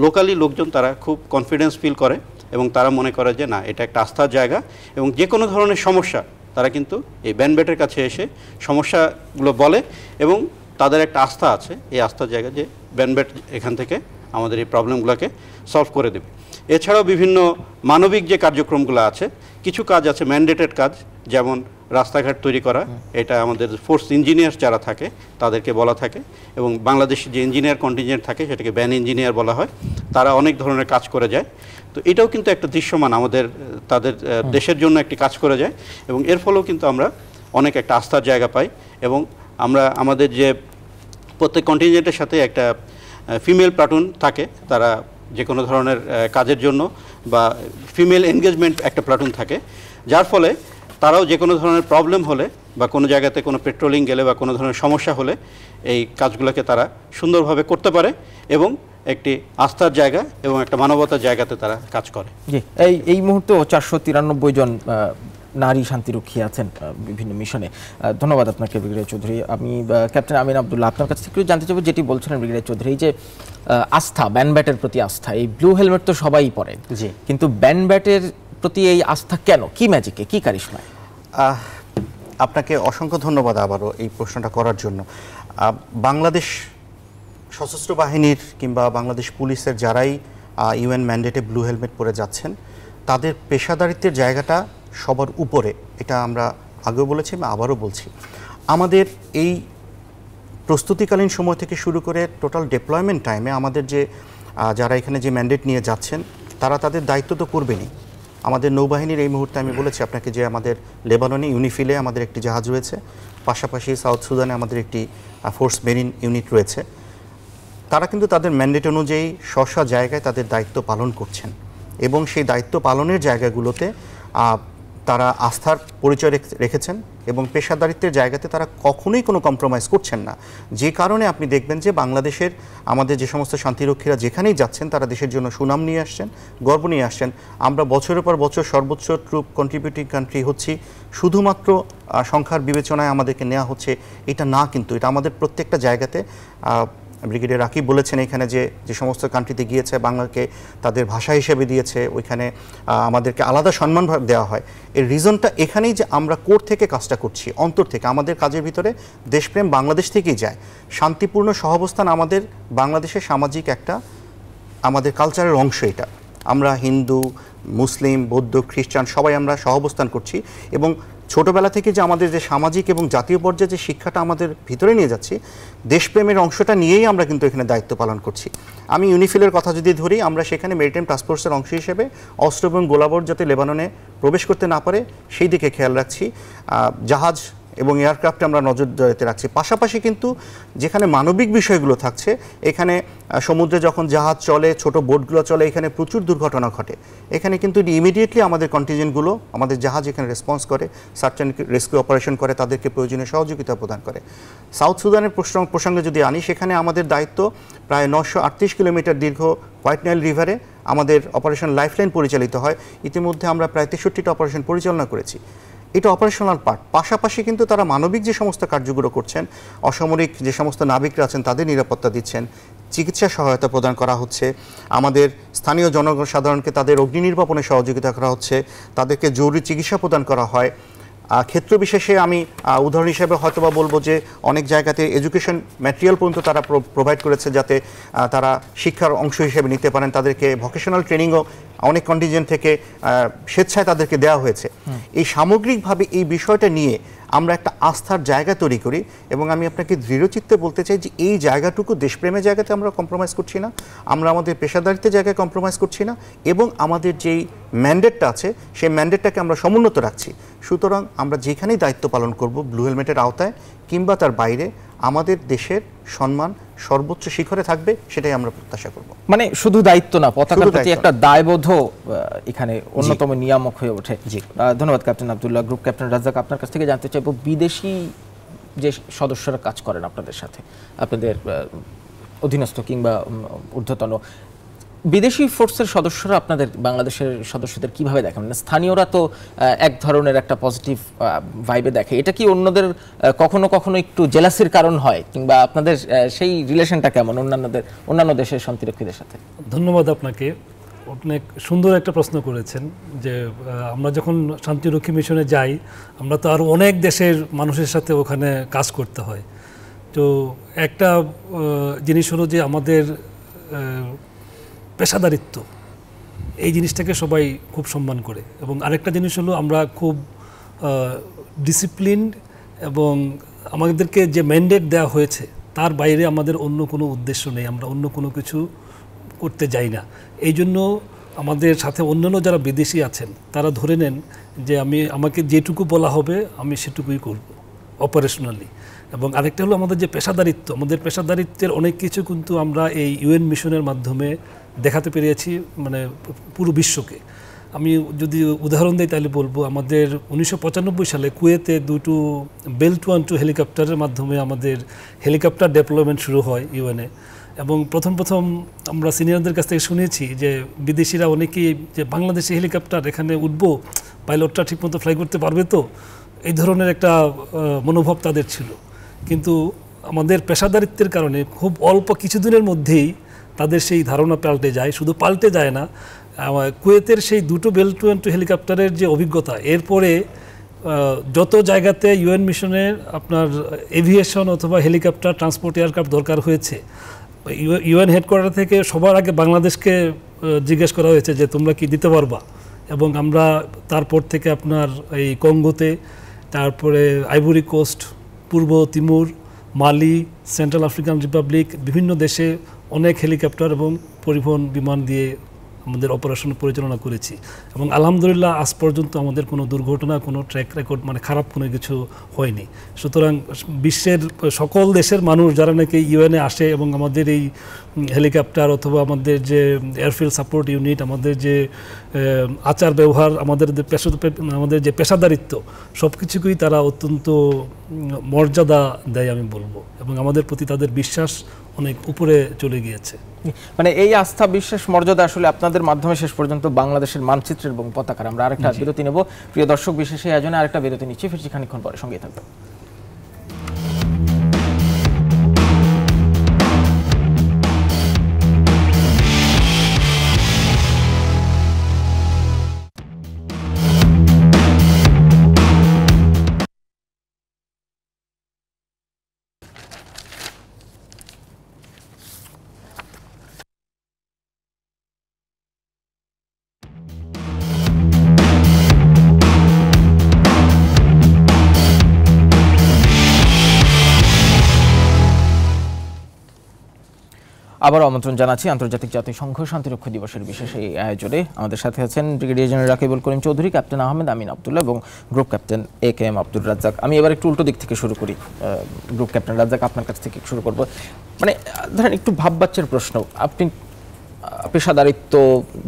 লোকালি লোকজন তারা খুব কনফিডেন্স ফিল করে এবং তারা মনে করে যে না, এটা একটা আস্থার জায়গা, এবং যে কোনো ধরনের সমস্যা তারা কিন্তু এই ব্যান্ড ব্যাটের কাছে এসে সমস্যাগুলো বলে, এবং তাদের একটা আস্থা আছে, এই আস্থার জায়গা যে ব্যান্ড ব্যাট এখান থেকে আমাদের এই প্রবলেমগুলোকে সলভ করে দেবে। এছাড়াও বিভিন্ন মানবিক যে কার্যক্রমগুলো আছে, কিছু কাজ আছে ম্যান্ডেটেড কাজ, যেমন রাস্তাঘাট তৈরি করা, এটা আমাদের ফোর্স ইঞ্জিনিয়ার যারা থাকে তাদেরকে বলা থাকে, এবং বাংলাদেশে যে ইঞ্জিনিয়ার কন্টিনজেন্ট থাকে সেটাকে ব্যান ইঞ্জিনিয়ার বলা হয়, তারা অনেক ধরনের কাজ করে যায়। তো এটাও কিন্তু একটা দৃশ্যমান আমাদের তাদের দেশের জন্য একটি কাজ করে যায়, এবং এর ফলেও কিন্তু আমরা অনেক একটা আস্থার জায়গা পাই। এবং আমরা আমাদের যে প্রত্যেক কন্টিনজেন্টের সাথে একটা ফিমেল প্লাটুন থাকে, তারা যে কোনো ধরনের কাজের জন্য বা ফিমেল এনগেজমেন্ট একটা প্লাটুন থাকে, যার ফলে তারাও যে কোনো ধরনের প্রবলেম হলে বা কোনো জায়গাতে কোনো পেট্রোলিং গেলে বা কোনো ধরনের সমস্যা হলে এই কাজগুলোকে তারা সুন্দরভাবে করতে পারে এবং একটি আস্থার জায়গা এবং একটা মানবতার জায়গাতে তারা কাজ করে। জি, এই মুহূর্তে 493 জন নারী শান্তিরক্ষী আছেন বিভিন্ন মিশনে। ধন্যবাদ আপনাকে ব্রিগেডিয়ার চৌধুরী। আমি ক্যাপ্টেন আমিন আব্দুল্লাহ আপনার কাছে একটু জানতে চাইব, যেটি বলছিলেন ব্রিগেডিয়ার চৌধুরী, যে আস্থা, ব্যান্ড ব্যাটের প্রতি আস্থা, এই ব্লু হেলমেট তো সবাই পরেন, জি, কিন্তু ব্যান্ড ব্যাটের প্রতি এই আস্থা কেন? কি ম্যাজিকে, কি কারিশমায়? আপনাকে অসংখ্য ধন্যবাদ আবারও এই প্রশ্নটা করার জন্য। বাংলাদেশ সশস্ত্র বাহিনীর কিংবা বাংলাদেশ পুলিশের যারাই ইউএন ম্যান্ডেটে ব্লু হেলমেট পরে যাচ্ছেন, তাদের পেশাদারিত্বের জায়গাটা সবার উপরে, এটা আমরা আগেও বলেছি আমি আবারও বলছি। আমাদের এই প্রস্তুতিকালীন সময় থেকে শুরু করে টোটাল ডিপ্লয়মেন্ট টাইমে আমাদের যে যারা এখানে যে ম্যান্ডেট নিয়ে যাচ্ছেন, তারা তাদের দায়িত্ব তো করবেনই। আমাদের নৌবাহিনীর এই মুহূর্তে আমি বলেছি আপনাকে যে আমাদের লেবাননে ইউনিফিলে আমাদের একটি জাহাজ রয়েছে, পাশাপাশি সাউথ সুদানে আমাদের একটি ফোর্স মেরিন ইউনিট রয়েছে। তারা কিন্তু তাদের ম্যান্ডেট অনুযায়ী স্ব জায়গায় তাদের দায়িত্ব পালন করছেন, এবং সেই দায়িত্ব পালনের জায়গাগুলোতে তারা আস্থার পরিচয় রেখেছেন এবং পেশাদারিত্বের জায়গাতে তারা কখনোই কোনো কম্প্রোমাইজ করছেন না। যে কারণে আপনি দেখবেন যে বাংলাদেশের আমাদের যে সমস্ত শান্তিরক্ষীরা যেখানেই যাচ্ছেন, তারা দেশের জন্য সুনাম নিয়ে আসছেন, গর্ব নিয়ে আসছেন। আমরা বছরের পর বছর সর্বোচ্চ ট্রুপ কন্ট্রিবিউটিং কান্ট্রি হচ্ছি, শুধুমাত্র সংখ্যার বিবেচনায় আমাদেরকে নেওয়া হচ্ছে এটা না, কিন্তু এটা আমাদের প্রত্যেকটা জায়গাতে। ব্রিগেডিয়ার রাকিব বলেছেন এখানে যে সমস্ত কান্ট্রিতে গিয়েছে বাংলাকে তাদের ভাষা হিসেবে দিয়েছে, ওইখানে আমাদেরকে আলাদা সম্মান দেওয়া হয়। এর রিজনটা এখানেই যে আমরা কোর থেকে কাজটা করছি, অন্তর থেকে। আমাদের কাজের ভিতরে দেশপ্রেম বাংলাদেশ থেকেই যায়। শান্তিপূর্ণ সহাবস্থান আমাদের বাংলাদেশের সামাজিক একটা আমাদের কালচারের অংশ। এটা আমরা হিন্দু, মুসলিম, বৌদ্ধ, খ্রিস্টান সবাই আমরা সহাবস্থান করছি, এবং ছোটোবেলা থেকে যে আমাদের যে সামাজিক এবং জাতীয় পর্যায়ে যে শিক্ষাটা আমাদের ভিতরে নিয়ে যাচ্ছি, দেশপ্রেমের অংশটা নিয়েই আমরা কিন্তু এখানে দায়িত্ব পালন করছি। আমি ইউনিফিলের কথা যদি ধরি, আমরা সেখানে মেরিটাইম টাস্কফোর্সের অংশ হিসেবে অস্ত্র এবং গোলাবর্ষ যাতে লেবাননে প্রবেশ করতে না পারে সেই দিকে খেয়াল রাখছি। জাহাজ এবং এয়ারক্রাফটে আমরা নজর দিতে রাখছি। পাশাপাশি কিন্তু যেখানে মানবিক বিষয়গুলো থাকছে, এখানে সমুদ্রে যখন জাহাজ চলে, ছোট বোটগুলো চলে, এখানে প্রচুর দুর্ঘটনা ঘটে। এখানে কিন্তু ইমিডিয়েটলি আমাদের কন্টিনজেন্টগুলো, আমাদের জাহাজ এখানে রেসপন্স করে, সার্চ অ্যান্ড রেস্কিউ অপারেশন করে, তাদেরকে প্রয়োজনীয় সহযোগিতা প্রদান করে। সাউথ সুদানের প্রসঙ্গে যদি আনি, সেখানে আমাদের দায়িত্ব প্রায় 938 কিলোমিটার দীর্ঘ হোয়াইট নাইল রিভারে আমাদের অপারেশন লাইফলাইন পরিচালিত হয়। ইতিমধ্যে আমরা প্রায় 63টা অপারেশন পরিচালনা করেছি। এটা অপারেশনাল পার্ট। পাশাপাশি কিন্তু তারা মানবিক যে সমস্ত কার্যগুলো করছেন, অসামরিক যে সমস্ত নাবিকরা আছেন তাদের নিরাপত্তা দিচ্ছেন, চিকিৎসা সহায়তা প্রদান করা হচ্ছে, আমাদের স্থানীয় জনসাধারণকে তাদের অগ্নি নির্বাপনে সহযোগিতা করা হচ্ছে, তাদেরকে জরুরি চিকিৎসা প্রদান করা হয়। ক্ষেত্র বিশেষে আমি উদাহরণ হিসেবে হয়তোবা বলবো যে অনেক জায়গাতে এডুকেশন ম্যাটেরিয়াল পর্যন্ত তারা প্রোভাইড করেছে যাতে তারা শিক্ষার অংশ হিসেবে নিতে পারেন। তাদেরকে ভোকেশনাল ট্রেনিংও অনেক কন্টিনজেন্ট থেকে স্বেচ্ছায় তাদেরকে দেওয়া হয়েছে। এই সামগ্রিকভাবে এই বিষয়টা নিয়ে আমরা একটা আস্থার জায়গা তৈরি করি এবং আমি আপনাকে দৃঢ়চিত্তে বলতে চাই যে এই জায়গাটুকু দেশপ্রেমের জায়গাতে আমরা কম্প্রোমাইজ করছি না, আমরা আমাদের পেশাদারিত্বের জায়গায় কম্প্রোমাইজ করছি না এবং আমাদের যেই ম্যান্ডেটটা আছে সেই ম্যান্ডেটটাকে আমরা সমুন্নত রাখছি। সুতরাং আমরা যেখানেই দায়িত্ব পালন করব ব্লু হেলমেটের আওতায় কিংবা তার বাইরে আমাদের দেশের সম্মান সর্বোচ্চ শিখরে থাকবে, সেটাই আমরা প্রত্যাশা করব। মানে শুধু দায়িত্ব না, পতাকার প্রতি একটা দায়বোধও এখানে অন্যতম নিয়ামক হয়ে ওঠে। ধন্যবাদ captain Abdullah. Group captain Razzaq, আপনার কাছ থেকে জানতে চাইবো বিদেশি যে সদস্যরা কাজ করেন আপনাদের সাথে, আপনাদের অধীনস্থ কিংবা ঊর্ধ্বতন, বিদেশি ফোর্সের সদস্যরা আপনাদের বাংলাদেশের সদস্যদের কিভাবে দেখেন? মানে স্থানীয়রা তো এক ধরনের একটা পজিটিভ ভাইবে দেখে, এটা কি অন্যদের কখনো কখনো একটু জেলাসির কারণ হয়, কিংবা আপনাদের সেই রিলেশনটা কেমন অন্যান্য দেশের শান্তিরক্ষীদের সাথে? ধন্যবাদ আপনাকে, অনেক সুন্দর একটা প্রশ্ন করেছেন। যে আমরা যখন শান্তিরক্ষী মিশনে যাই আমরা তো আরও অনেক দেশের মানুষের সাথে ওখানে কাজ করতে হয়। তো একটা জিনিস হলো যে আমাদের পেশাদারিত্ব, এই জিনিসটাকে সবাই খুব সম্মান করে, এবং আরেকটা জিনিস হলো আমরা খুব ডিসিপ্লিনড এবং আমাদেরকে যে ম্যান্ডেট দেওয়া হয়েছে তার বাইরে আমাদের অন্য কোনো উদ্দেশ্য নেই, আমরা অন্য কোনো কিছু করতে যাই না। এই জন্য আমাদের সাথে অন্যান্য যারা বিদেশি আছেন তারা ধরে নেন যে আমাকে যেটুকু বলা হবে আমি সেটুকুই করব অপারেশনালি। এবং আরেকটা হলো আমাদের যে পেশাদারিত্ব, আমাদের পেশাদারিত্বের অনেক কিছু কিন্তু আমরা এই ইউএন মিশনের মাধ্যমে দেখাতে পেরেছি মানে পুরো বিশ্বকে। আমি যদি উদাহরণ দিই তাহলে বলবো আমাদের 1995 সালে কুয়েতে দুটো বেল 212 হেলিকপ্টারের মাধ্যমে আমাদের হেলিকপ্টার ডেভেলপমেন্ট শুরু হয় ইউএনএ। এবং প্রথম আমরা সিনিয়রদের কাছ থেকে শুনেছি যে বিদেশিরা অনেকেই যে বাংলাদেশি হেলিকপ্টার এখানে উঠবো, পাইলটটা ঠিকমতো ফ্লাই করতে পারবে তো, এই ধরনের একটা মনোভাব তাদের ছিল। কিন্তু আমাদের পেশাদারিত্বের কারণে খুব অল্প কিছুদিনের মধ্যেই তাদের সেই ধারণা পাল্টে যায়। শুধু পাল্টে যায় না, কুয়েতের সেই দুটো বেল 212 হেলিকপ্টারের যে অভিজ্ঞতা, এরপরে যত জায়গাতে ইউএন মিশনের আপনার এভিয়েশন অথবা হেলিকপ্টার ট্রান্সপোর্ট এয়ারক্রাফট দরকার হয়েছে, ইউএন হেডকোয়ার্টার থেকে সবার আগে বাংলাদেশকে জিজ্ঞেস করা হয়েছে যে তোমরা কি দিতে পারবা। এবং আমরা তারপর থেকে আপনার এই কঙ্গোতে, তারপরে আইভরি কোস্ট, পূর্ব তিমুর, মালি, সেন্ট্রাল আফ্রিকান রিপাবলিক, বিভিন্ন দেশে অনেক হেলিকপ্টার এবং পরিবহন বিমান দিয়ে আমাদের অপারেশন পরিচালনা করেছি। এবং আলহামদুলিল্লাহ আজ পর্যন্ত আমাদের কোনো দুর্ঘটনা, কোনো ট্র্যাক রেকর্ড মানে খারাপ কোনো কিছু হয়নি। সুতরাং বিশ্বের সকল দেশের মানুষ যারা নাকি ইউএনএ আসে এবং আমাদের এই হেলিকপ্টার অথবা আমাদের যে এয়ারফিল্ড সাপোর্ট ইউনিট, আমাদের যে আচার ব্যবহার, আমাদের যে পেশাদারিত্ব, সব কিছুকেই তারা অত্যন্ত মর্যাদা দেয় আমি বলবো, এবং আমাদের প্রতি তাদের বিশ্বাস অনেক উপরে চলে গিয়েছে। মানে এই আস্থা, বিশ্বাস, মর্যাদা আসলে আপনাদের মাধ্যমে শেষ পর্যন্ত বাংলাদেশের মানচিত্র এবং পতাকার। আমরা আরেকটা বিরতি নেব। প্রিয় দর্শক, বিশেষ এই আয়োজনে আরেকটা বিরতি নিচ্ছি, ফিরছি খানিকক্ষণ পরে, সঙ্গেই থাকবেন। আবার আমন্ত্রণ জানাচ্ছি আন্তর্জাতিক জাতিসংঘ শান্তিরক্ষী দিবসের বিশেষ এই আয়োজনে। আমাদের সাথে আছেন brigadier general Rakibul Karim Chowdhury, captain Ahmed Amin Abdullah এবং group captain A K M. Abdur Razzaq. আমি এবার একটু উল্টো দিক থেকে শুরু করি। গ্রুপ ক্যাপ্টেন রাজ্জাক, আপনার কাছ থেকে শুরু করব। মানে ধরেন একটু ভাববাচ্চার প্রশ্ন, আপনি পেশাদারিত্ব,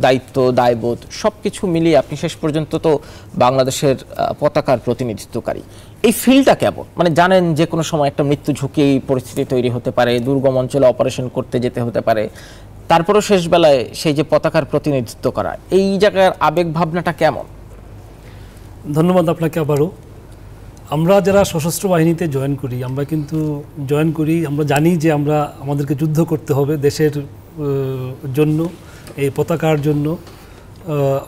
দায়িত্ব, দায়বোধ সব কিছু মিলিয়ে আপনি শেষ পর্যন্ত তো বাংলাদেশের পতাকার প্রতিনিধিত্বকারী। এই ফিল্ডটা কেমন? মানে জানেন যে কোনো সময় একটা মৃত্যু ঝুঁকি পরিস্থিতি তৈরি হতে পারে, দুর্গম অঞ্চলে অপারেশন করতে যেতে হতে পারে, তারপরেও শেষ বেলায় সেই যে পতাকার প্রতিনিধিত্ব করা, এই জায়গার আবেগ ভাবনাটা কেমন? ধন্যবাদ আপনাকে আবারও। আমরা যারা সশস্ত্র বাহিনীতে জয়েন করি, আমরা কিন্তু জয়েন করি, আমরা জানি যে আমাদেরকে যুদ্ধ করতে হবে দেশের জন্য, এই পতাকার জন্য।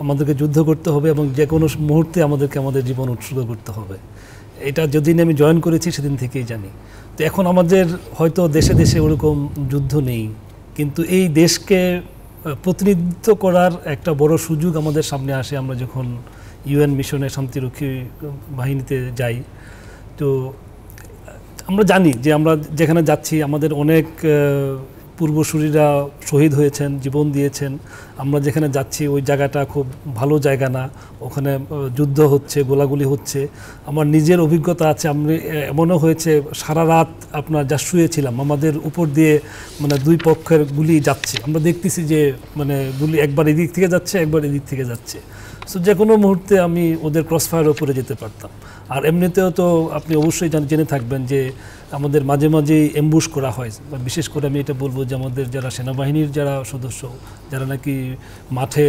আমাদেরকে যুদ্ধ করতে হবে এবং যে কোনো মুহূর্তে আমাদেরকে আমাদের জীবন উৎসর্গ করতে হবে। এটা যেদিন আমি জয়েন করেছি সেদিন থেকেই জানি। তো এখন আমাদের হয়তো দেশে দেশে ওরকম যুদ্ধ নেই, কিন্তু এই দেশকে প্রতিনিধিত্ব করার একটা বড় সুযোগ আমাদের সামনে আসে আমরা যখন ইউএন মিশনে শান্তিরক্ষী বাহিনীতে যাই। তো আমরা জানি যে আমরা যেখানে যাচ্ছি আমাদের অনেক পূর্বসূরীরা শহীদ হয়েছেন, জীবন দিয়েছেন। আমরা যেখানে যাচ্ছি ওই জায়গাটা খুব ভালো জায়গা না, ওখানে যুদ্ধ হচ্ছে, গোলাগুলি হচ্ছে। আমার নিজের অভিজ্ঞতা আছে, আমি এমনও হয়েছে সারা রাত আপনার যা শুয়েছিলাম আমাদের উপর দিয়ে মানে দুই পক্ষের গুলি যাচ্ছে, আমরা দেখতেছি যে মানে গুলি একবার এদিক থেকে যাচ্ছে একবার এদিক থেকে যাচ্ছে। সো যে কোনো মুহূর্তে আমি ওদের ক্রসফায়ার উপরে যেতে পারতাম। আর এমনিতেও তো আপনি অবশ্যই জেনে থাকবেন যে আমাদের মাঝে মাঝে এমবুশ করা হয়, বিশেষ করে আমি এটা বলবো যে আমাদের যারা সেনাবাহিনীর যারা সদস্য যারা নাকি মাঠে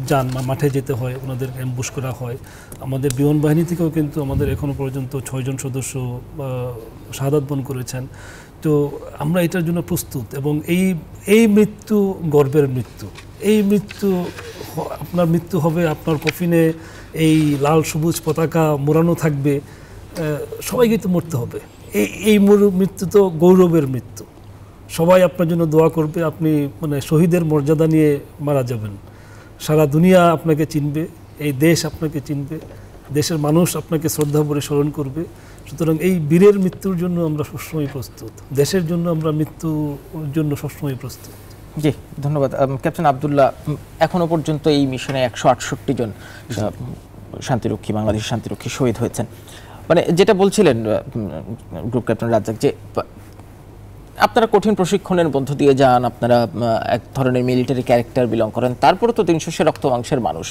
যান, মাঠে যেতে হয়, ওনাদের এমবুশ করা হয়। আমাদের বিমান বাহিনী থেকেও কিন্তু আমাদের এখনও পর্যন্ত 6 জন সদস্য শাহাদাত বরণ করেছেন। তো আমরা এটার জন্য প্রস্তুত এবং এই মৃত্যু গর্বের মৃত্যু। এই মৃত্যু আপনার মৃত্যু হবে, আপনার কফিনে এই লাল সবুজ পতাকা মোড়ানো থাকবে, সবাইকে তো মরতে হবে। এই মৃত্যু তো গৌরবের মৃত্যু। সবাই আপনার জন্য দোয়া করবে, আপনি মানে শহীদের মর্যাদা নিয়ে মারা যাবেন। সারা দুনিয়া আপনাকে চিনবে, এই দেশ আপনাকে চিনবে, দেশের মানুষ আপনাকে শ্রদ্ধা ভরে স্মরণ করবে। সুতরাং এই বীরের মৃত্যুর জন্য আমরা সবসময় প্রস্তুত, দেশের জন্য আমরা মৃত্যুর জন্য সবসময় প্রস্তুত। জি, ধন্যবাদ ক্যাপ্টেন আব্দুল্লাহ। এখনো পর্যন্ত এই মিশনে 168 জন শান্তিরক্ষী, বাংলাদেশ শান্তিরক্ষী শহীদ হয়েছেন। মানে যেটা বলছিলেন গ্রুপ ক্যাপ্টেন রাজ্জাক, যে আপনারা কঠিন প্রশিক্ষণের মধ্য দিয়ে যান, আপনারা এক ধরনের মিলিটারি ক্যারেক্টার বিলং করেন, তারপরে তো দিন শেষে রক্ত মাংসের মানুষ,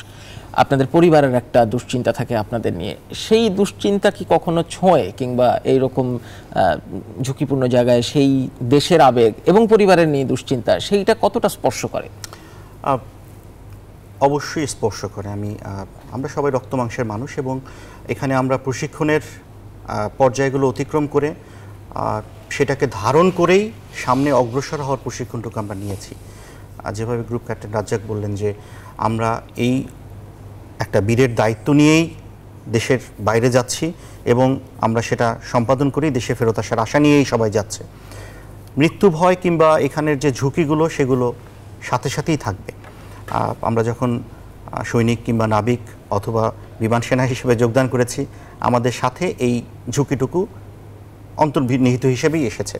আপনাদের পরিবারের একটা দুশ্চিন্তা থাকে আপনাদের নিয়ে। সেই দুশ্চিন্তা কি কখনো ছোঁয়, কিংবা এইরকম ঝুঁকিপূর্ণ জায়গায় সেই দেশের আবেগ এবং পরিবারের নিয়ে দুশ্চিন্তা, সেইটা কতটা স্পর্শ করে? অবশ্যই স্পর্শ করে। আমরা সবাই রক্ত মাংসের মানুষ এবং এখানে আমরা প্রশিক্ষণের পর্যায়গুলো অতিক্রম করে সেটাকে ধারণ করেই সামনে অগ্রসর হওয়ার প্রশিক্ষণটুকু আমরা নিয়েছি। যেভাবে গ্রুপ ক্যাপ্টেন রাজ্জাক বললেন যে আমরা এই একটা বীরের দায়িত্ব নিয়েই দেশের বাইরে যাচ্ছি এবং আমরা সেটা সম্পাদন করেই দেশে ফেরত আসার আশা নিয়েই সবাই যাচ্ছে। মৃত্যু ভয় কিংবা এখানের যে ঝুঁকিগুলো সেগুলো সাথে সাথেই থাকবে। আমরা যখন সৈনিক কিংবা নাবিক অথবা বিমান সেনা হিসেবে যোগদান করেছি, আমাদের সাথে এই ঝুঁকিটুকু অন্তর্নিহিত হিসেবেই এসেছে।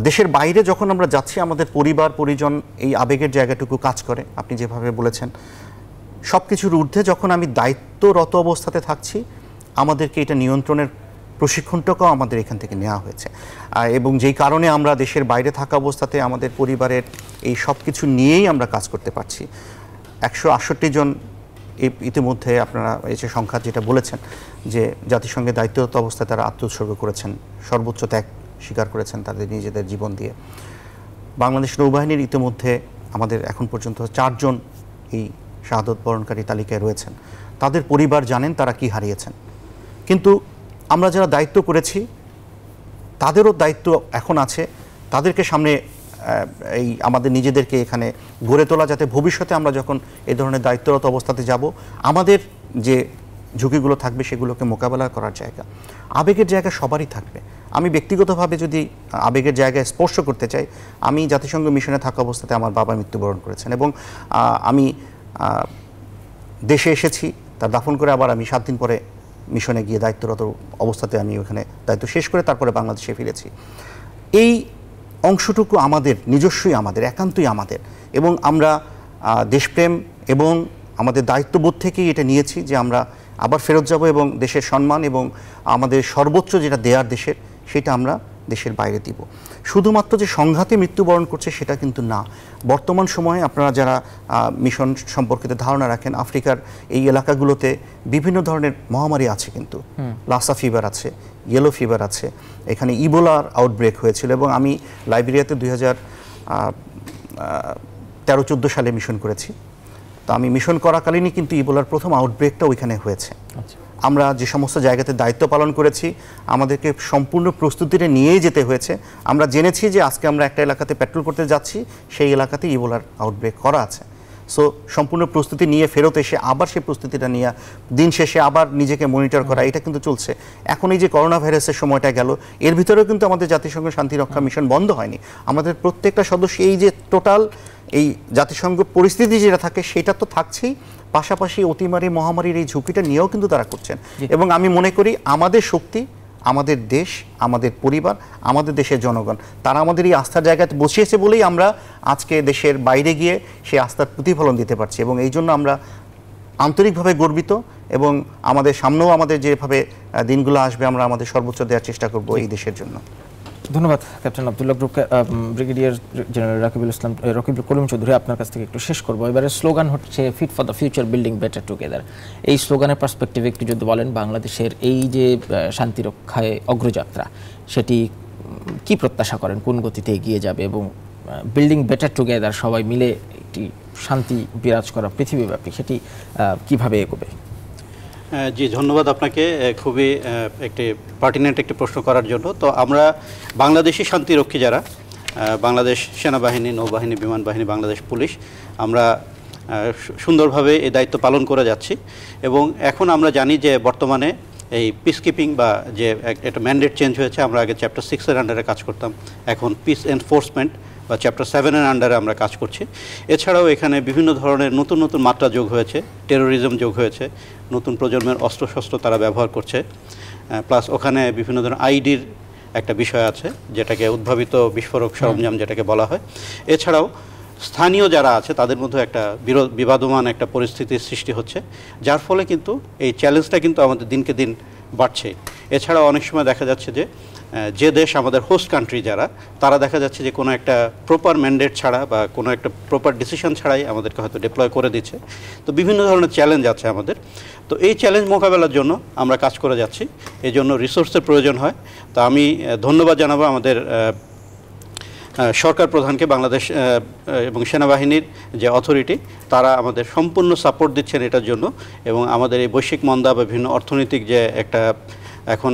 দেশের বাইরে যখন আমরা যাচ্ছি আমাদের পরিবার পরিজন এই আবেগের জায়গাটুকু কাজ করে। আপনি যেভাবে বলেছেন, সব কিছুর ঊর্ধ্বে যখন আমি দায়িত্বরত অবস্থাতে থাকছি, আমাদেরকে এটা নিয়ন্ত্রণের প্রশিক্ষণটাকেও আমাদের এখান থেকে নেওয়া হয়েছে। এবং যেই কারণে আমরা দেশের বাইরে থাকা অবস্থাতে আমাদের পরিবারের এই সব কিছু নিয়েই আমরা কাজ করতে পারছি। 168 জন ইতিমধ্যে আপনারা এই যে সংখ্যা যেটা বলেছেন যে জাতিসংঘে দায়িত্বরত অবস্থায় তারা আত্মোৎসর্গ করেছেন, সর্বোচ্চ ত্যাগ স্বীকার করেছেন তাদের নিজেদের জীবন দিয়ে। বাংলাদেশ নৌবাহিনীর ইতিমধ্যে আমাদের এখন পর্যন্ত 4 জন এই শাহাদত বরণকারী তালিকায় রয়েছেন। তাদের পরিবার জানেন তারা কি হারিয়েছেন। কিন্তু আমরা যারা দায়িত্ব করেছি তাদেরও দায়িত্ব এখন আছে, তাদেরকে সামনে এই আমাদের নিজেদেরকে এখানে গড়ে তোলা, যাতে ভবিষ্যতে আমরা যখন এই ধরনের দায়িত্বরত অবস্থাতে যাব আমাদের যে ঝুঁকিগুলো থাকবে সেগুলোকে মোকাবেলা করার জায়গা, আবেগের জায়গা সবারই থাকবে। আমি ব্যক্তিগতভাবে যদি আবেগের জায়গায় স্পর্শ করতে চাই, আমি জাতিসংঘ মিশনে থাকা অবস্থাতে আমার বাবা মৃত্যুবরণ করেছেন এবং আমি দেশে এসেছি, তার দাফন করে আবার আমি 7 দিন পরে মিশনে গিয়ে দায়িত্বরত অবস্থাতে আমি ওখানে দায়িত্ব শেষ করে তারপরে বাংলাদেশে ফিরেছি। এই অংশটুকু আমাদের নিজস্বই, আমাদের একান্তই আমাদের, এবং আমরা দেশপ্রেম এবং আমাদের দায়িত্ববোধ থেকেই এটা নিয়েছি যে আমরা আবার ফেরত যাব এবং দেশের সম্মান এবং আমাদের সর্বোচ্চ যেটা দেয়ার দেশের, সেটা আমরা দেশের বাইরে দিব। শুধুমাত্র যে সংঘাতে মৃত্যুবরণ করছে সেটা কিন্তু না। বর্তমান সময়ে আপনারা যারা মিশন সম্পর্কিত ধারণা রাখেন, আফ্রিকার এই এলাকাগুলোতে বিভিন্ন ধরনের মহামারী আছে, কিন্তু লাসা ফিভার আছে, ইয়েলো ফিভার আছে, এখানে ইবোলার আউটব্রেক হয়েছিল এবং আমি লাইবেরিয়াতে 2013-14 সালে মিশন করেছি। তো আমি মিশন করাকালীনই কিন্তু ইবোলার প্রথম আউটব্রেকটা ওইখানে হয়েছে। আমরা যে সমস্ত জায়গাতে দায়িত্ব পালন করেছি আমাদেরকে সম্পূর্ণ প্রস্তুতিটা নিয়েই যেতে হয়েছে। আমরা জেনেছি যে আজকে আমরা একটা এলাকাতে পেট্রোল করতে যাচ্ছি, সেই এলাকাতে ইবোলার আউটব্রেক করা আছে। সো সম্পূর্ণ প্রস্তুতি নিয়ে ফেরত এসে আবার সেই প্রস্তুতিটা নিয়ে দিন শেষে আবার নিজেকে মনিটর করা, এটা কিন্তু চলছে। এখন এই যে করোনা ভাইরাসের সময়টা গেল, এর ভিতরেও কিন্তু আমাদের জাতিসংঘ শান্তিরক্ষা মিশন বন্ধ হয়নি। আমাদের প্রত্যেকটা সদস্য এই যে টোটাল এই জাতিসংঘ পরিস্থিতি যেটা থাকে সেটা তো থাকছেই, পাশাপাশি অতিমারি মহামারীর এই ঝুঁকিটা নিয়েও কিন্তু তারা করছেন। এবং আমি মনে করি আমাদের শক্তি, আমাদের দেশ, আমাদের পরিবার, আমাদের দেশের জনগণ, তারা আমাদের এই আস্থার জায়গাতে বসিয়েছে বলেই আমরা আজকে দেশের বাইরে গিয়ে সেই আস্থার প্রতিফলন দিতে পারছি। এবং এই জন্য আমরা আন্তরিকভাবে গর্বিত, এবং আমাদের সামনেও আমাদের যেভাবে দিনগুলো আসবে আমরা আমাদের সর্বোচ্চ দেওয়ার চেষ্টা করব এই দেশের জন্য। ধন্যবাদ captain Abdullah group. Brigadier general Rakibul Karim Chowdhury, আপনার কাছ থেকে একটু শেষ করবো। এবারে স্লোগান হচ্ছে fit for the future, building better together. এই স্লোগানের পার্সপেক্টিভে একটু যদি বলেন, বাংলাদেশের এই যে শান্তিরক্ষায় অগ্রযাত্রা, সেটি কি প্রত্যাশা করেন, কোন গতিতে এগিয়ে যাবে, এবং বিল্ডিং বেটার টুগেদার, সবাই মিলে একটি শান্তি বিরাজ করা পৃথিবীব্যাপী, সেটি কিভাবে এগোবে? জি, ধন্যবাদ আপনাকে খুবই একটি পার্টিনেন্ট একটি প্রশ্ন করার জন্য। তো আমরা বাংলাদেশি শান্তিরক্ষী যারা, বাংলাদেশ সেনাবাহিনী, নৌবাহিনী, বিমান বাহিনী, বাংলাদেশ পুলিশ, আমরা সুন্দরভাবে এই দায়িত্ব পালন করে যাচ্ছি। এবং এখন আমরা জানি যে বর্তমানে এই পিস কিপিং বা যে একটা ম্যান্ডেট চেঞ্জ হয়েছে। আমরা আগে চ্যাপ্টার 6-এর আন্ডারে কাজ করতাম, এখন পিস এনফোর্সমেন্ট বা চ্যাপ্টার 7-এর আন্ডারে আমরা কাজ করছি। এছাড়াও এখানে বিভিন্ন ধরনের নতুন নতুন মাত্রা যোগ হয়েছে, টেরোরিজম যোগ হয়েছে, নতুন প্রজন্মের অস্ত্রশস্ত্র তারা ব্যবহার করছে, প্লাস ওখানে বিভিন্ন ধরনের আইডির একটা বিষয় আছে, যেটাকে উদ্ভাবিত বিস্ফোরক সরঞ্জাম যেটাকে বলা হয়। এছাড়াও স্থানীয় যারা আছে তাদের মধ্যে একটা বিবাদমান একটা পরিস্থিতির সৃষ্টি হচ্ছে, যার ফলে কিন্তু এই চ্যালেঞ্জটা কিন্তু আমাদের দিনকে দিন বাড়ছে। এছাড়াও অনেক সময় দেখা যাচ্ছে যে দেশ আমাদের হোস্ট কান্ট্রি যারা, তারা দেখা যাচ্ছে যে কোনো একটা প্রপার ম্যান্ডেট ছাড়া বা কোনো একটা প্রপার ডিসিশন ছাড়াই আমাদেরকে হয়তো ডিপ্লয় করে দিচ্ছে। তো বিভিন্ন ধরনের চ্যালেঞ্জ আছে আমাদের। তো এই চ্যালেঞ্জ মোকাবেলার জন্য আমরা কাজ করে যাচ্ছি, এই জন্য রিসোর্সের প্রয়োজন হয়। তো আমি ধন্যবাদ জানাবো আমাদের সরকার প্রধানকে, বাংলাদেশ এবং সেনাবাহিনীর যে অথরিটি, তারা আমাদের সম্পূর্ণ সাপোর্ট দিচ্ছেন এটার জন্য। এবং আমাদের এই বৈশ্বিক মন্দা বা বিভিন্ন অর্থনৈতিক যে একটা এখন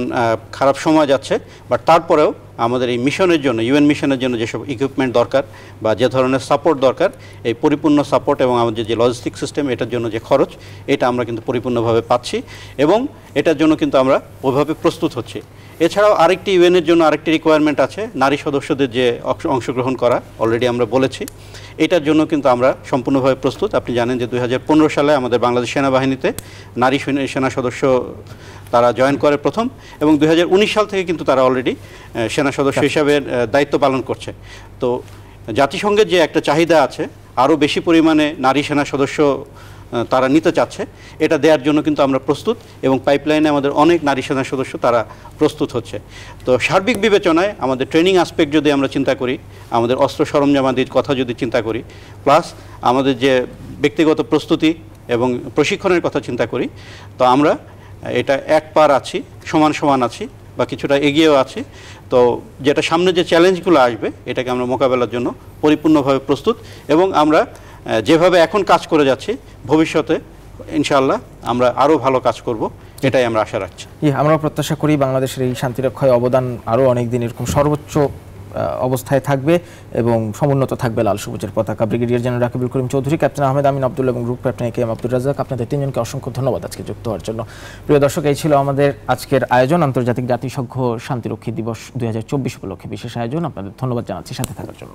খারাপ সময় যাচ্ছে, বাট তারপরেও আমাদের এই মিশনের জন্য, ইউএন মিশনের জন্য যেসব ইকুইপমেন্ট দরকার বা যে ধরনের সাপোর্ট দরকার, এই পরিপূর্ণ সাপোর্ট এবং আমাদের যে লজিস্টিক সিস্টেম, এটার জন্য যে খরচ, এটা আমরা কিন্তু পরিপূর্ণভাবে পাচ্ছি এবং এটার জন্য কিন্তু আমরা ওইভাবে প্রস্তুত হচ্ছি। এছাড়াও আরেকটি ইউএনের জন্য আরেকটি রিকোয়ারমেন্ট আছে, নারী সদস্যদের যে অংশগ্রহণ করা, অলরেডি আমরা বলেছি। এটার জন্য কিন্তু আমরা সম্পূর্ণভাবে প্রস্তুত। আপনি জানেন যে 2015 সালে আমাদের বাংলাদেশ সেনাবাহিনীতে নারী সেনা সদস্য তারা জয়েন করে প্রথম, এবং 2019 সাল থেকে কিন্তু তারা অলরেডি সেনা সদস্য হিসাবে দায়িত্ব পালন করছে। তো জাতিসংঘের যে একটা চাহিদা আছে, আরও বেশি পরিমাণে নারী সেনা সদস্য তারা নিতে চাচ্ছে, এটা দেওয়ার জন্য কিন্তু আমরা প্রস্তুত, এবং পাইপলাইনে আমাদের অনেক নারী সেনা সদস্য তারা প্রস্তুত হচ্ছে। তো সার্বিক বিবেচনায় আমাদের ট্রেনিং অ্যাসপেক্ট যদি আমরা চিন্তা করি, আমাদের অস্ত্র সরঞ্জামাদির কথা যদি চিন্তা করি, প্লাস আমাদের যে ব্যক্তিগত প্রস্তুতি এবং প্রশিক্ষণের কথা চিন্তা করি, তো আমরা এটা এক পার আছি, সমান সমান আছি বা কিছুটা এগিয়েও আছি। তো যেটা সামনে যে চ্যালেঞ্জগুলো আসবে, এটাকে আমরা মোকাবেলার জন্য পরিপূর্ণভাবে প্রস্তুত, এবং আমরা যেভাবে এখন কাজ করে যাচ্ছি, ভবিষ্যতে ইনশাআল্লাহ আমরা আরও ভালো কাজ করব, এটাই আমরা আশা রাখছি। আমরা প্রত্যাশা করি বাংলাদেশের এই শান্তিরক্ষায় অবদান আরও অনেক দিন এরকম সর্বোচ্চ অবস্থায় থাকবে এবং সমুন্নত থাকবে লাল সবুজের পতাকা। Brigadier general Rakibul Karim Chowdhury, captain Ahmed Amin Abdullah এবং group captain K M Abdur Razzaq, আপনাদের তিনজনকে অসংখ্য ধন্যবাদ আজকে যুক্ত হওয়ার জন্য। প্রিয় দর্শক, এই ছিল আমাদের আজকের আয়োজন, আন্তর্জাতিক জাতিসংঘ শান্তিরক্ষী দিবস 2024 উপলক্ষে বিশেষ আয়োজন। আপনাদের ধন্যবাদ জানাচ্ছি সাথে থাকার জন্য।